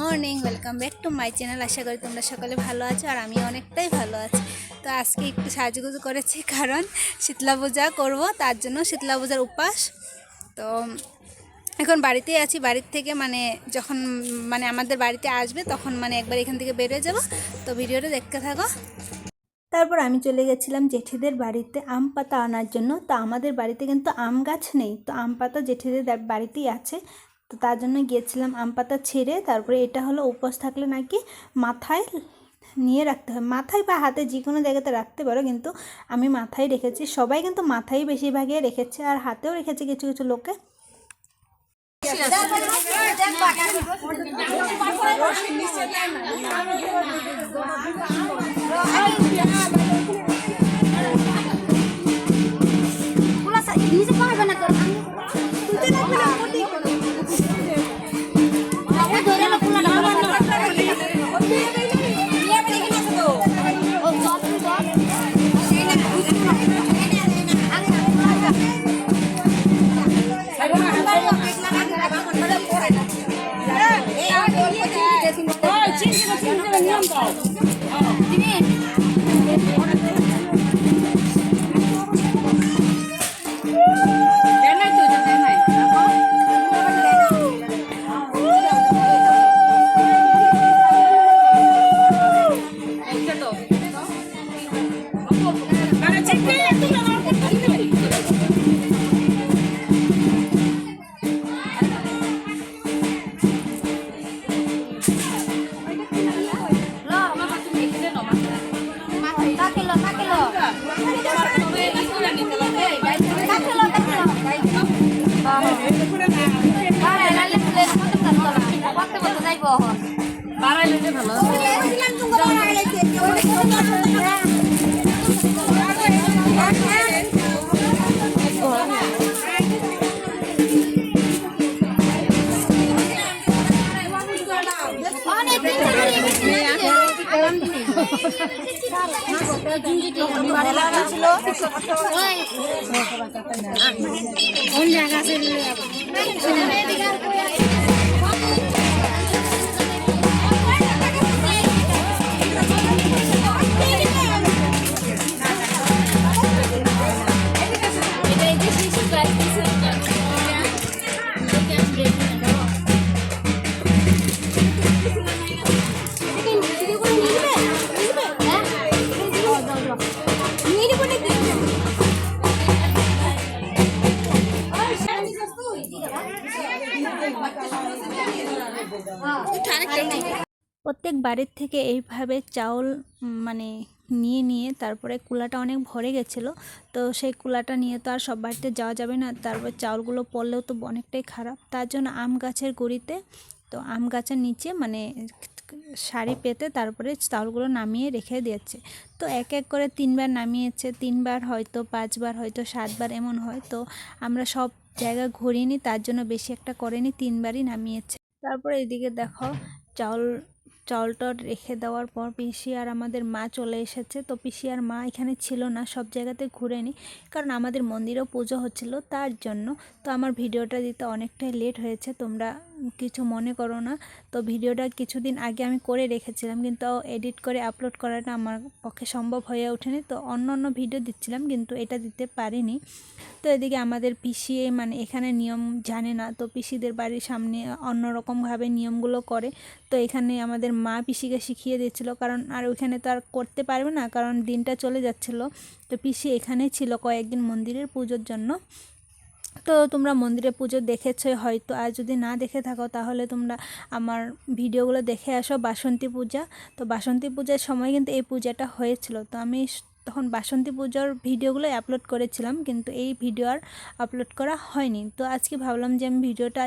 Morning, welcome back to my channel. আশা করি তোমরা সকলে ভালো আছো আর আমি অনেকটাই ভালো আছি। তো আজকে একটু সাজুগুজু করেছি কারণ শীতলা পূজা করবো, তার জন্য শীতলা পূজার উপাস। তো এখন বাড়িতেই আছি। বাড়ির থেকে যখন আমাদের বাড়িতে আসবে তখন একবার এখান থেকে বেরিয়ে যাব। তো ভিডিওটা দেখতে থাকো। তারপর আমি চলে গেছিলাম জেঠিদের বাড়িতে আম পাতা আনার জন্য। তো আমাদের বাড়িতে কিন্তু আম গাছ নেই, তো আম পাতা জেঠিদের বাড়িতেই আছে। তো তার জন্য গিয়েছিলাম আম পাতা ছিঁড়ে। তারপরে এটা হলো উপোস থাকলে নাকি মাথায় নিয়ে রাখতে হয়, মাথায় বা হাতে যে কোনো জায়গাতে রাখতে পারো, কিন্তু আমি মাথায় রেখেছি। সবাই কিন্তু মাথায় বেশিরভাগই রেখেছে, আর হাতেও রেখেছে কিছু কিছু লোকে। প্রত্যেক বাড়ির থেকে এইভাবে চাউল নিয়ে নিয়ে তারপরে কুলাটা অনেক ভরে গেছিলো। তো সেই কুলাটা নিয়ে তো আর সব বাড়িতে যাওয়া যাবে না, তারপর চাউলগুলো পড়লেও তো অনেকটাই খারাপ। তার জন্য আম গাছের গুঁড়িতে, তো আম গাছের নিচে শাড়ি পেতে তারপরে চাউলগুলো নামিয়ে রেখে দিয়েছে। তো এক এক করে 3বার নামিয়েছে, 3বার হয়তো 5বার হয়তো 7বার এমন হয়। তো আমরা সব জায়গা ঘুরিনি, তার জন্য বেশি একটা করেনি, 3বারই নামিয়েছে। তারপরে এদিকে দেখো চাউলটা রেখে দেওয়ার পর পিসি আর আমাদের মা চলে এসেছে। তো পিসি আর মা এখানে ছিল না, সব জায়গাতে ঘুরেনি, কারণ আমাদের মন্দিরেও পুজো হচ্ছিল তার জন্য। তো আমার ভিডিওটা দিতে অনেকটাই লেট হয়েছে, তোমরা কিছু মনে করো না। তো ভিডিওটা কিছুদিন আগে আমি করে রেখেছিলাম, কিন্তু এডিট করে আপলোড করাটা আমার পক্ষে সম্ভব হয়ে ওঠেনি। তো অন্য ভিডিও দিচ্ছিলাম, কিন্তু এটা দিতে পারিনি। তো এদিকে আমাদের পিসি এখানে নিয়ম জানে না, তো পিসিদের বাড়ির সামনে অন্যরকমভাবে নিয়মগুলো করে। তো এখানে আমাদের মা পিসিকে শিখিয়ে দিচ্ছিল, কারণ আর ওইখানে তো আর করতে পারবে না, কারণ দিনটা চলে যাচ্ছিলো। তো পিসি এখানেই ছিল কয়েকদিন মন্দিরের পুজোর জন্য। তো তোমরা মন্দিরে পুজো দেখেছোই হয়তো, আর যদি না দেখে থাকো তাহলে তোমরা আমার ভিডিওগুলো দেখে আসো। বাসন্তী পূজা, তো বাসন্তী পূজার সময় কিন্তু এই পূজাটা হয়েছিল। তো আমি তখন বাসন্তী পূজার ভিডিওগুলো আপলোড করেছিলাম, কিন্তু এই ভিডিও আর আপলোড করা হয়নি। তো আজকে ভাবলাম যে আমি ভিডিওটা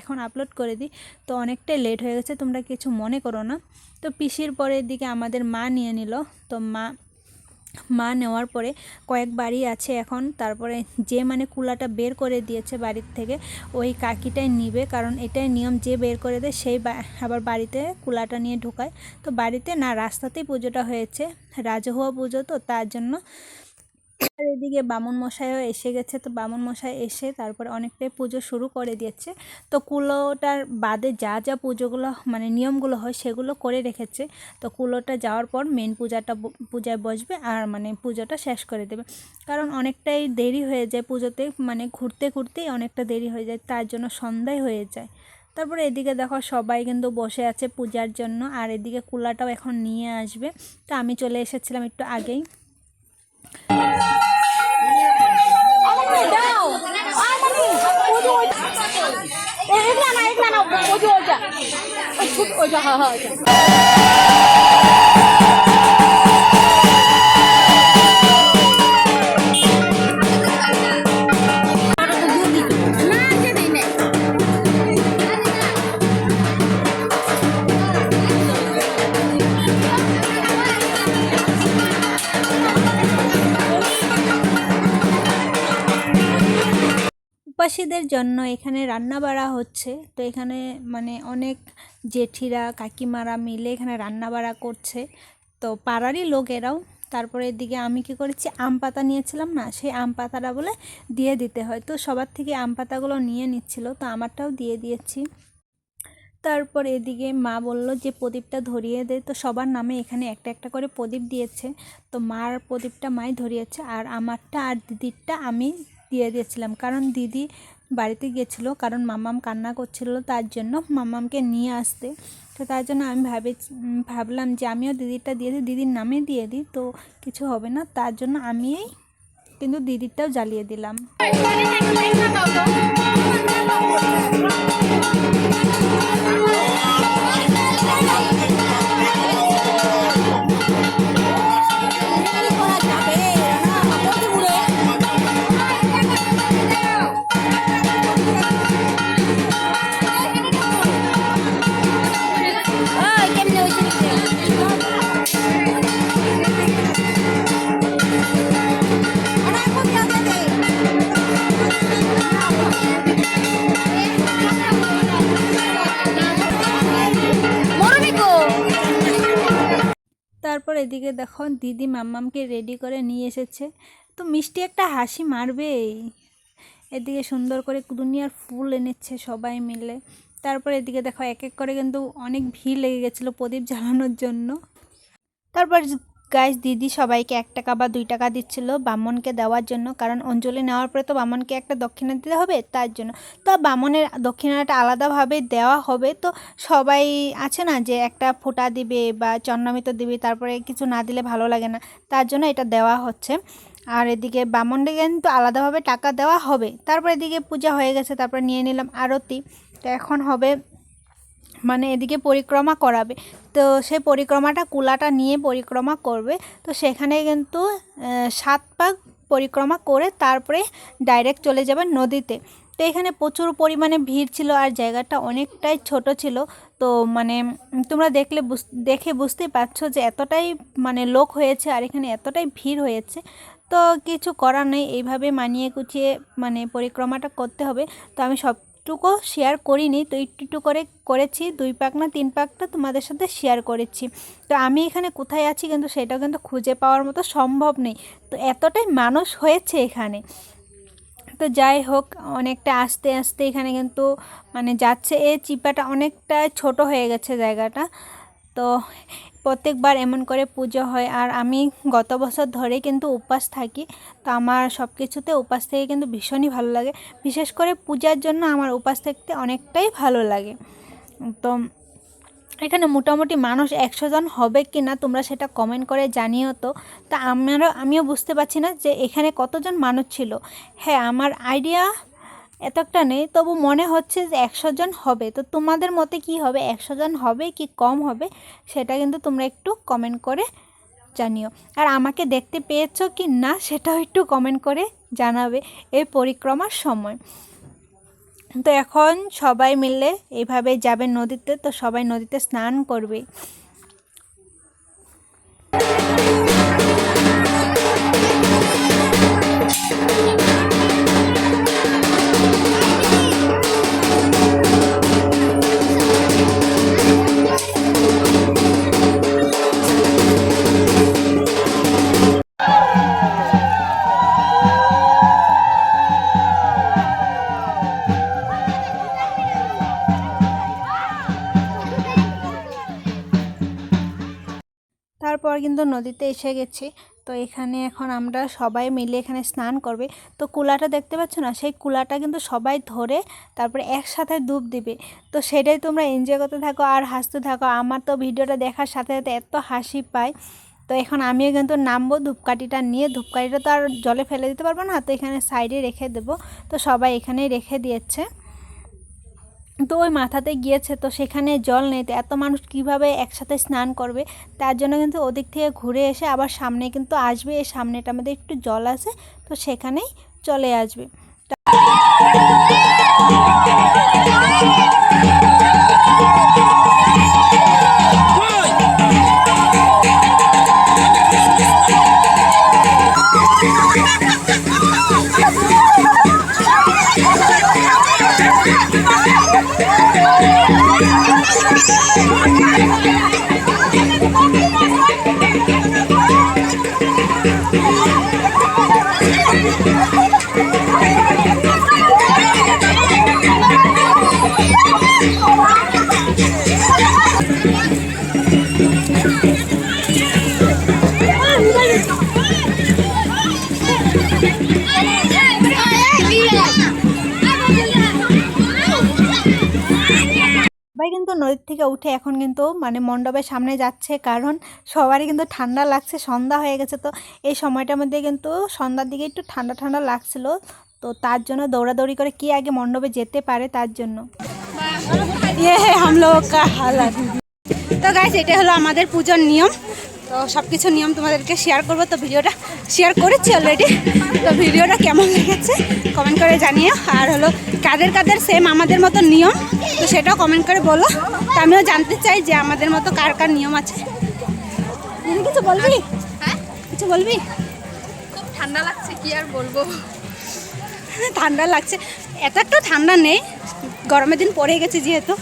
এখন আপলোড করে দিই। তো অনেকটাই লেট হয়ে গেছে, তোমরা কিছু মনে করো না। তো পিসির পরের দিকে আমাদের মা নিয়ে নিল। তো মা নেওয়ার পরে কয়েক বাড়ি আছে এখন, তারপরে যে কুলাটা বের করে দিয়েছে বাড়ির থেকে ওই কাকিটাই নিবে, কারণ এটাই নিয়ম, যে বের করে দেয় সেই আবার বাড়িতে কুলাটা নিয়ে ঢোকায়। তো বাড়িতে না, রাস্তাতেই পুজোটা হয়েছে, রাজহুয়া পুজো, তো তার জন্য আর এদিকে বামুন মশাইও এসে গেছে। তো বামুন মশাই এসে তারপরে অনেকটাই পুজো শুরু করে দিয়েছে। তো কুলোটার বাদে যা যা পুজোগুলো মানে নিয়মগুলো হয় সেগুলো করে রেখেছে। তো কুলোটা যাওয়ার পর মেন পূজায় বসবে আর মানে পুজোটা শেষ করে দেবে। কারণ অনেকটাই দেরি হয়ে যায় পুজোতে, মানে ঘুরতে ঘুরতেই অনেকটা দেরি হয়ে যায়, তার জন্য সন্ধ্যায় হয়ে যায়। তারপরে এদিকে দেখো সবাই কিন্তু বসে আছে পূজার জন্য, আর এদিকে কুলাটাও এখন নিয়ে আসবে। তো আমি চলে এসেছিলাম একটু আগেই। উপাসীদের জন্য এখানে রান্না বাড়া হচ্ছে। তো এখানে মানে অনেক জেঠিরা কাকিমারা মিলে এখানে রান্না বাড়া করছে, তো পাড়ারই লোক এরাও। তারপরে এদিকে আমি কি করেছি, আম পাতা নিয়েছিলাম না, সেই আম পাতাটা বলে দিয়ে দিতে হয়, তো সবার থেকে আম পাতাগুলো নিয়ে নিচ্ছিল, তো আমারটাও দিয়ে দিয়েছি। তারপর এদিকে মা বলল যে প্রদীপটা ধরিয়ে দে, তো সবার নামে এখানে একটা একটা করে প্রদীপ দিয়েছে। তো মার প্রদীপটা মাই ধরিয়েছে, আর আমারটা আর দিদিরটা আমি দিয়ে দিয়েছিলাম, কারণ দিদি বাড়িতে গিয়েছিলো, কারণ মাম্মাম কান্না করছিল, তার জন্য মাম্মামকে নিয়ে আসতে। তো তার জন্য আমি ভাবলাম যে আমিও দিদিরটা দিয়ে দিই, দিদির নামে দিয়ে দিই, তো কিছু হবে না, তার জন্য আমিই কিন্তু দিদিরটাও জ্বালিয়ে দিলাম। তারপর এদিকে দেখো দিদি মাম্মামকে রেডি করে নিয়ে এসেছে, তো মিষ্টি একটা হাসি মারবেই। এদিকে সুন্দর করে দুনিয়ার ফুল এনেছে সবাই মিলে। তারপর এদিকে দেখো এক এক করে কিন্তু অনেক ভিড় লেগে গেছিলো প্রদীপ জ্বালানোর জন্য। তারপর গাইস দিদি সবাইকে 1 টাকা বা 2 টাকা দিচ্ছিল ব্রাহ্মণকে দেওয়ার জন্য, কারণ অঞ্জলি নেওয়ার পরে তো ব্রাহ্মণকে একটা দক্ষিণা দিতে হবে, তার জন্য। তো ব্রাহ্মণের দক্ষিণাটা আলাদাভাবে দেওয়া হবে। তো সবাই আছে না যে একটা ফোঁটা দিবে বা চন্দ্রামৃত দিবে, তারপরে কিছু না দিলে ভালো লাগে না, তার জন্য এটা দেওয়া হচ্ছে। আর এদিকে ব্রাহ্মণকে কিন্তু আলাদাভাবে টাকা দেওয়া হবে। তারপর এদিকে পূজা হয়ে গেছে, তারপর নিয়ে নিলাম আরতি। তো এখন হবে মানে এদিকে পরিক্রমা করাবে, তো সেই পরিক্রমাটা কুলাটা নিয়ে পরিক্রমা করবে। তো সেখানে কিন্তু 7 পাক পরিক্রমা করে তারপরে ডাইরেক্ট চলে যাবে নদীতে। তো এখানে প্রচুর পরিমাণে ভিড় ছিল, আর জায়গাটা অনেকটাই ছোট ছিল। তো মানে তোমরা দেখে বুঝতেই পারছো যে এতটাই মানে লোক হয়েছে, আর এখানে এতটাই ভিড় হয়েছে। তো কিছু করার নেই, এইভাবে মানিয়ে গুছিয়ে মানে পরিক্রমাটা করতে হবে। তো আমি সবটুকু শেয়ার করিনি, তো একটু করে করেছি, 2 পাক না 3 পাকটা তোমাদের সাথে শেয়ার করেছি। তো আমি এখানে কোথায় আছি কিন্তু সেটাও কিন্তু খুঁজে পাওয়ার মতো সম্ভব নেই, তো এতটাই মানুষ হয়েছে এখানে। তো যাই হোক, অনেকটা আস্তে আস্তে এখানে কিন্তু মানে যাচ্ছে, এই চিপাটা অনেকটা ছোট হয়ে গেছে জায়গাটা। তো প্রত্যেকবার এমন করে পুজো হয়, আর আমি গত বছর ধরে কিন্তু উপবাস থাকি। তো আমার সব কিছুতে উপবাস থেকে কিন্তু ভীষণই ভালো লাগে, বিশেষ করে পূজার জন্য আমার উপবাস থাকতে অনেকটাই ভালো লাগে। তো এখানে মোটামুটি মানুষ 100 জন হবে কি না তোমরা সেটা কমেন্ট করে জানিও। তো তা আমিও বুঝতে পারছি না যে এখানে কতজন মানুষ ছিল। হ্যাঁ, আমার আইডিয়া এতটা নেই, তবু মনে হচ্ছে যে 100 জন হবে। তো তোমাদের মতে কি হবে, 100 জন হবে কি কম হবে, সেটা কিন্তু তোমরা একটু কমেন্ট করে জানিও। আর আমাকে দেখতে পেয়েছো কি না সেটাও একটু কমেন্ট করে জানাবে এই পরিক্রমার সময়। তো এখন সবাই মিলে এইভাবে যাবে নদীতে, তো সবাই নদীতে স্নান করবে। পর কিন্তু নদীতে এসে গেছি। তো এখানে এখন আমরা সবাই মিলে এখানে স্নান করবে। তো কুলাটা দেখতে পাচ্ছ না, সেই কুলাটা কিন্তু সবাই ধরে তারপরে একসাথে ডুব দিবে। তো সেটাই তোমরা এনজয় করতে থাকো আর হাসতে থাকো। আমার তো ভিডিওটা দেখার সাথে সাথে এত হাসি পায়। তো এখন আমিও কিন্তু নামবো ধূপকাঠিটা নিয়ে। ধূপকাঠিটা তো আর জলে ফেলে দিতে পারবো না, তো এখানে সাইডে রেখে দেবো। তো সবাই এখানেই রেখে দিয়েছে। তো ওই মাথাতে গিয়েছে, তো সেখানে জল নেই, তো এত মানুষ কিভাবে একসাথে স্নান করবে। তার জন্য কিন্তু ওদিক থেকে ঘুরে এসে আবার সামনে কিন্তু আসবে, এই সামনেটার মধ্যে একটু জল আছে, তো সেখানেই চলে আসবে। সবাই কিন্তু নদীর থেকে উঠে এখন কিন্তু মানে মণ্ডপের সামনে যাচ্ছে, কারণ সবারই কিন্তু ঠান্ডা লাগছে, সন্ধ্যা হয়ে গেছে। তো এই সময়টার মধ্যে কিন্তু সন্ধ্যার দিকে একটু ঠান্ডা ঠান্ডা লাগছিল, তো তার জন্য দৌড়াদৌড়ি করে কি আগে মণ্ডপে যেতে পারে তার জন্য। তো গাইস, এটা হলো আমাদের পুজোর নিয়ম। তো সব কিছু নিয়ম তোমাদেরকে শেয়ার করবো। তো ভিডিওটা শেয়ার করেছি অলরেডি। তো ভিডিওটা কেমন লেগেছে কমেন্ট করে জানিও। আর হলো কাদের কাদের সেম আমাদের মতো নিয়ম, তো সেটাও কমেন্ট করে বলো। তো আমিও জানতে চাই যে আমাদের মতো কার কার নিয়ম আছে। কিছু বলবি? হ্যাঁ, কিছু বলবি? খুব ঠান্ডা লাগছে, কি আর বলবো। ঠান্ডা লাগছে, এত একটা ঠান্ডা নেই, গরমের দিন পড়ে গেছে যেহেতু,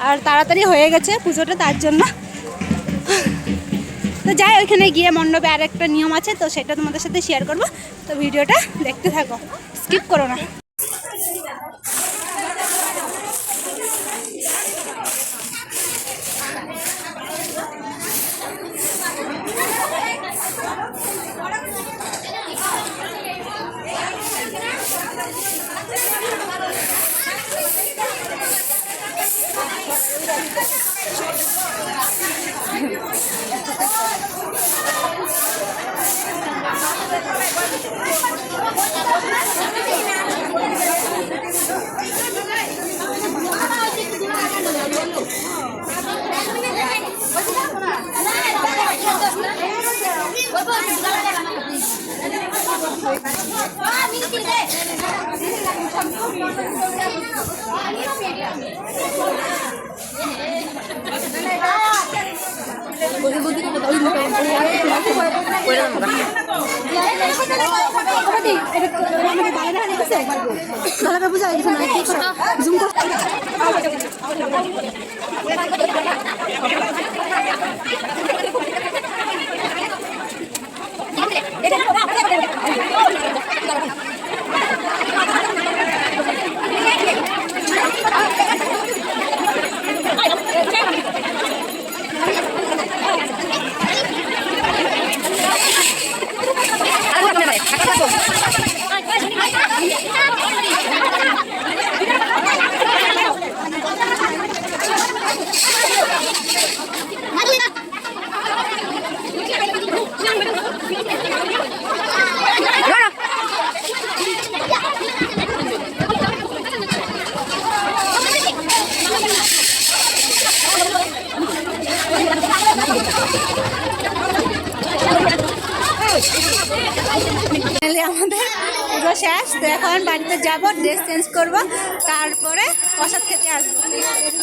আর তাড়াতাড়ি হয়ে গেছে পুজোটা, তার জন্য। তো যাই, ওইখানে গিয়ে মণ্ডপে আর একটা নিয়ম আছে, তো সেটা তোমাদের সাথে শেয়ার করবো। তো ভিডিওটা দেখতে থাকো, স্কিপ করো না। আমাদের পুজো শেষ, তো এখন বাড়িতে যাবো, ড্রেস চেঞ্জ করবো, তারপরে প্রসাদ খেতে আসবো।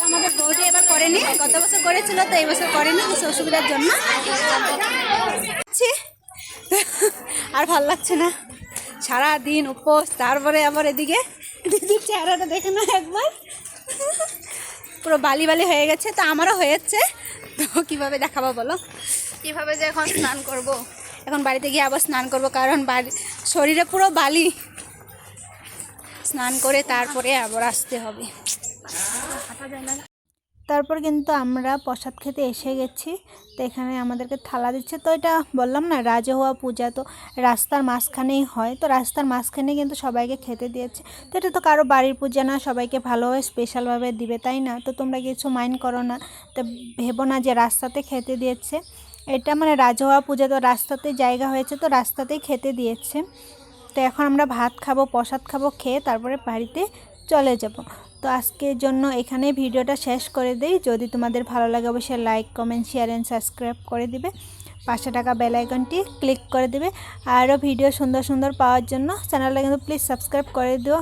আমাদের বৌদি এবার করেনি, গত বছর করেছিল, তো এই বছর করেনি কিছু অসুবিধার জন্য। আর ভাল লাগছে না, সারাদিন উপোস, তারপরে আবার এদিকে দিদির চেহারাটা দেখে না একবার, পুরো বালি বালি হয়ে গেছে। তো আমারও হয়েছে, তো কীভাবে দেখাবো বলো? কিভাবে যে এখন স্নান করব, এখন বাড়িতে গিয়ে আবার স্নান করবো, কারণ শরীরে পুরো বালি। স্নান করে তারপরে আবার আসতে হবে। তারপর কিন্তু আমরা প্রসাদ খেতে এসে গেছি। তো এখানে আমাদেরকে থালা দিচ্ছে। তো এটা বললাম না রাজহুয়া পূজা, তো রাস্তার মাঝখানেই হয়, তো রাস্তার মাঝখানে কিন্তু সবাইকে খেতে দিয়েছে। তো এটা তো কারো বাড়ির পূজা না, সবাইকে ভালোভাবে স্পেশালভাবে দিবে, তাই না? তো তোমরা কিছু মাইন্ড করো না, তো ভেবো না যে রাস্তাতে খেতে দিয়েছে। এটা মানে রাজহুয়া পূজা, তো রাস্তাতে জায়গা হয়েছে, তো রাস্তাতেই খেতে দিয়েছে। তো এখন আমরা ভাত খাবো, প্রসাদ খাবো, খেয়ে তারপরে বাড়িতে চলে যাব। তো আজকের জন্য এখানে ভিডিওটা শেষ করে দিই। যদি তোমাদের ভালো লাগে অবশ্যই like, comment, share and subscribe করে দিবে। পাশে থাকা বেল আইকনটি ক্লিক করে দিবে। আরও ভিডিও সুন্দর সুন্দর পাওয়ার জন্য চ্যানেলটা কিন্তু প্লিজ সাবস্ক্রাইব করে দিও।